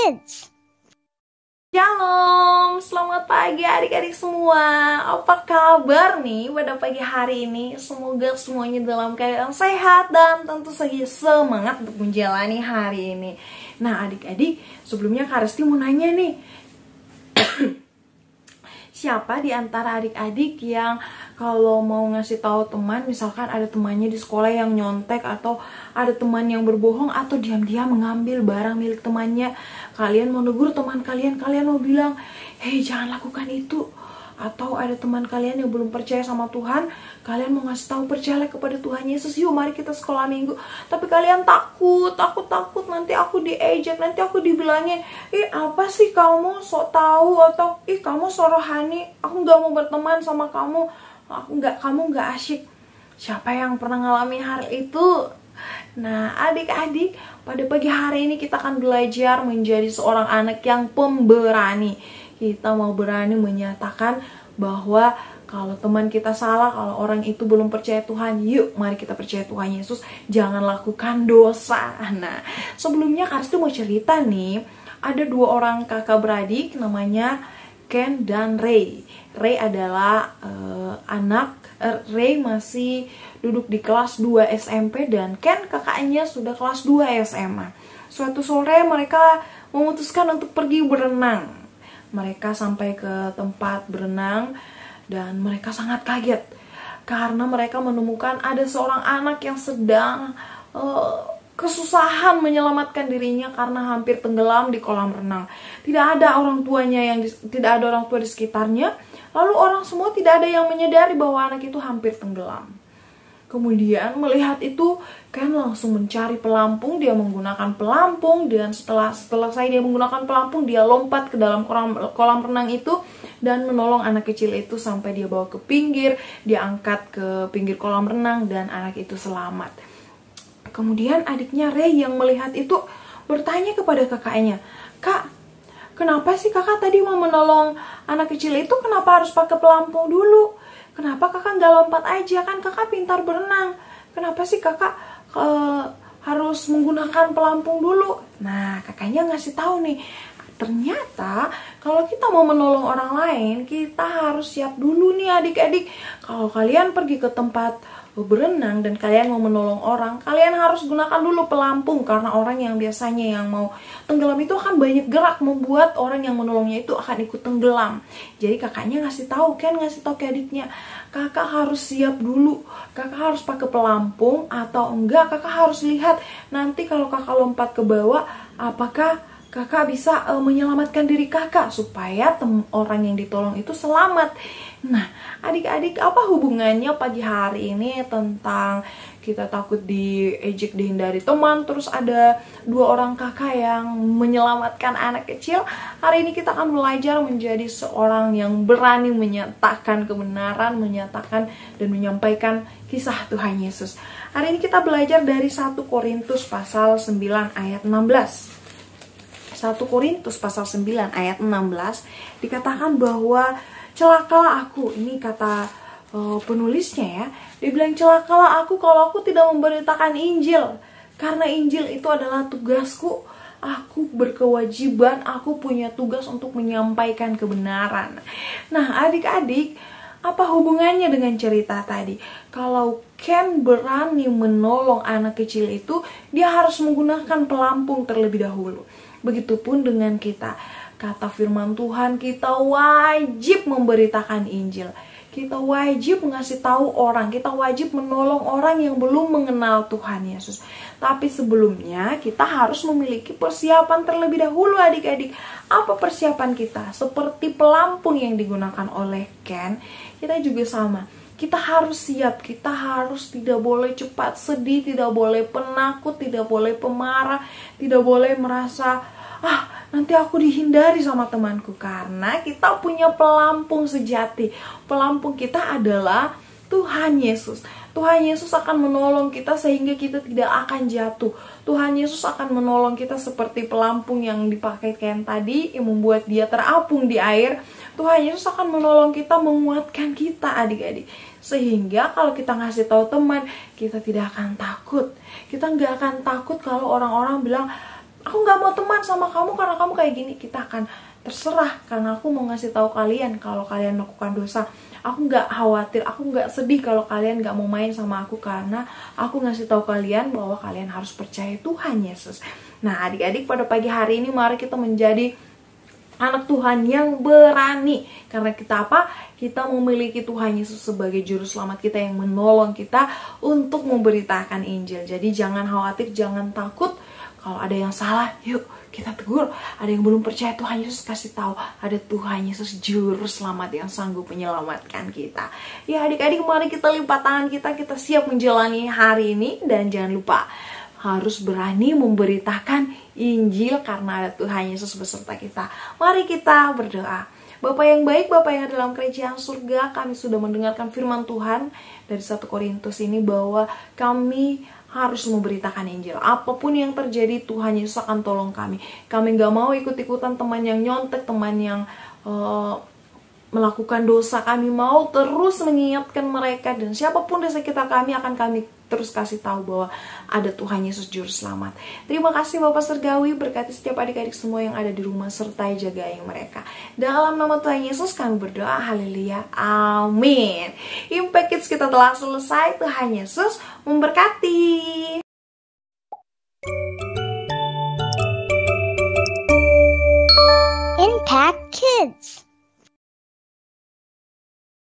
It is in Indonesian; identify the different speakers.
Speaker 1: Kids.
Speaker 2: Shalom, selamat pagi adik-adik semua. Apa kabar nih pada pagi hari ini? Semoga semuanya dalam keadaan sehat dan tentu saja semangat untuk menjalani hari ini. Nah adik-adik, sebelumnya Kak Resti mau nanya nih, siapa di antara adik-adik yang kalau mau ngasih tahu teman, misalkan ada temannya di sekolah yang nyontek, atau ada teman yang berbohong, atau diam-diam mengambil barang milik temannya, kalian mau negur teman kalian, kalian mau bilang, hei jangan lakukan itu. Atau ada teman kalian yang belum percaya sama Tuhan, kalian mau ngasih tahu percayalah kepada Tuhan Yesus, yuk mari kita sekolah minggu. Tapi kalian takut, nanti aku diejek, nanti aku dibilangin, ih apa sih kamu sok tahu, atau ih kamu sok rohani, aku nggak mau berteman sama kamu, kamu nggak asyik. Siapa yang pernah ngalamin hal itu? Nah adik-adik, pada pagi hari ini kita akan belajar menjadi seorang anak yang pemberani. Kita mau berani menyatakan bahwa kalau teman kita salah, kalau orang itu belum percaya Tuhan, yuk mari kita percaya Tuhan Yesus, jangan lakukan dosa. Nah sebelumnya Kak Resti mau cerita nih, ada dua orang kakak beradik namanya Ken dan Ray. Ray adalah Ray masih duduk di kelas 2 SMP dan Ken kakaknya sudah kelas 2 SMA. Suatu sore mereka memutuskan untuk pergi berenang. Mereka sampai ke tempat berenang dan mereka sangat kaget karena mereka menemukan ada seorang anak yang sedang kesusahan menyelamatkan dirinya karena hampir tenggelam di kolam renang. Tidak ada orang tuanya tidak ada orang tua di sekitarnya. Lalu orang semua tidak ada yang menyadari bahwa anak itu hampir tenggelam. Kemudian melihat itu, Ken langsung mencari pelampung. Dia menggunakan pelampung dan setelah selesai dia menggunakan pelampung, dia lompat ke dalam kolam renang itu dan menolong anak kecil itu sampai dia bawa ke pinggir. Dia angkat ke pinggir kolam renang dan anak itu selamat. Kemudian adiknya Ray yang melihat itu bertanya kepada kakaknya, "Kak, kenapa sih kakak tadi mau menolong anak kecil itu, kenapa harus pakai pelampung dulu? Kenapa kakak nggak lompat aja, kan kakak pintar berenang. Kenapa sih kakak harus menggunakan pelampung dulu?" Nah kakaknya ngasih tahu nih, ternyata kalau kita mau menolong orang lain, kita harus siap dulu nih adik-adik. Kalau kalian pergi ke tempat berenang dan kalian mau menolong orang, kalian harus gunakan dulu pelampung, karena orang yang biasanya yang mau tenggelam itu akan banyak gerak, membuat orang yang menolongnya itu akan ikut tenggelam. Jadi kakaknya ngasih tahu ke adiknya, kakak harus siap dulu, kakak harus pakai pelampung atau enggak, kakak harus lihat nanti kalau kakak lompat ke bawah, apakah kakak bisa menyelamatkan diri kakak supaya orang yang ditolong itu selamat. Nah adik-adik, apa hubungannya pagi hari ini tentang kita takut diejek, dihindari teman, terus ada dua orang kakak yang menyelamatkan anak kecil? Hari ini kita akan belajar menjadi seorang yang berani menyatakan kebenaran, menyatakan dan menyampaikan kisah Tuhan Yesus. Hari ini kita belajar dari 1 Korintus pasal 9 ayat 16. 1 Korintus pasal 9 ayat 16 dikatakan bahwa celakalah aku, ini kata penulisnya ya, dia bilang celakalah aku kalau aku tidak memberitakan Injil, karena Injil itu adalah tugasku, aku berkewajiban, aku punya tugas untuk menyampaikan kebenaran. Nah adik-adik, apa hubungannya dengan cerita tadi? Kalau Ken berani menolong anak kecil itu, dia harus menggunakan pelampung terlebih dahulu. Begitupun dengan kita. Kata firman Tuhan, kita wajib memberitakan Injil. Kita wajib ngasih tahu orang, kita wajib menolong orang yang belum mengenal Tuhan Yesus. Tapi sebelumnya kita harus memiliki persiapan terlebih dahulu adik-adik. Apa persiapan kita? Seperti pelampung yang digunakan oleh Ken, kita juga sama. Kita harus siap, kita harus tidak boleh cepat sedih, tidak boleh penakut, tidak boleh pemarah, tidak boleh merasa nanti aku dihindari sama temanku, karena kita punya pelampung sejati. Pelampung kita adalah Tuhan Yesus. Tuhan Yesus akan menolong kita sehingga kita tidak akan jatuh. Tuhan Yesus akan menolong kita seperti pelampung yang dipakai Ken tadi, yang membuat dia terapung di air. Tuhan Yesus akan menolong kita, menguatkan kita adik-adik. Sehingga kalau kita ngasih tahu teman, kita tidak akan takut. Kita nggak akan takut kalau orang-orang bilang, aku nggak mau teman sama kamu karena kamu kayak gini. Kita akan terserah, karena aku mau ngasih tahu kalian kalau kalian melakukan dosa. Aku nggak khawatir, aku nggak sedih kalau kalian nggak mau main sama aku, karena aku ngasih tahu kalian bahwa kalian harus percaya Tuhan Yesus. Nah, adik-adik, pada pagi hari ini mari kita menjadi anak Tuhan yang berani. Karena kita apa? Kita memiliki Tuhan Yesus sebagai juru selamat kita yang menolong kita untuk memberitakan Injil. Jadi jangan khawatir, jangan takut. Kalau ada yang salah, yuk kita tegur. Ada yang belum percaya Tuhan Yesus, kasih tahu ada Tuhan Yesus juru selamat yang sanggup menyelamatkan kita. Ya adik-adik, mari kita lipat tangan kita siap menjalani hari ini. Dan jangan lupa, harus berani memberitakan Injil karena ada Tuhan Yesus beserta kita. Mari kita berdoa. Bapa yang baik, Bapa yang ada dalam kerajaan surga, kami sudah mendengarkan firman Tuhan dari 1 Korintus ini bahwa kami harus memberitakan Injil. Apapun yang terjadi, Tuhan Yesus akan tolong kami. Kami gak mau ikut-ikutan teman yang nyontek, teman yang melakukan dosa. Kami mau terus mengingatkan mereka, dan siapapun di sekitar kami akan kami terus kasih tahu bahwa ada Tuhan Yesus juru selamat. Terima kasih Bapak Surgawi, berkati setiap adik-adik semua yang ada di rumah, sertai jagai mereka. Dalam nama Tuhan Yesus kami berdoa, haleluya, amin. Impact Kids kita telah selesai. Tuhan Yesus memberkati.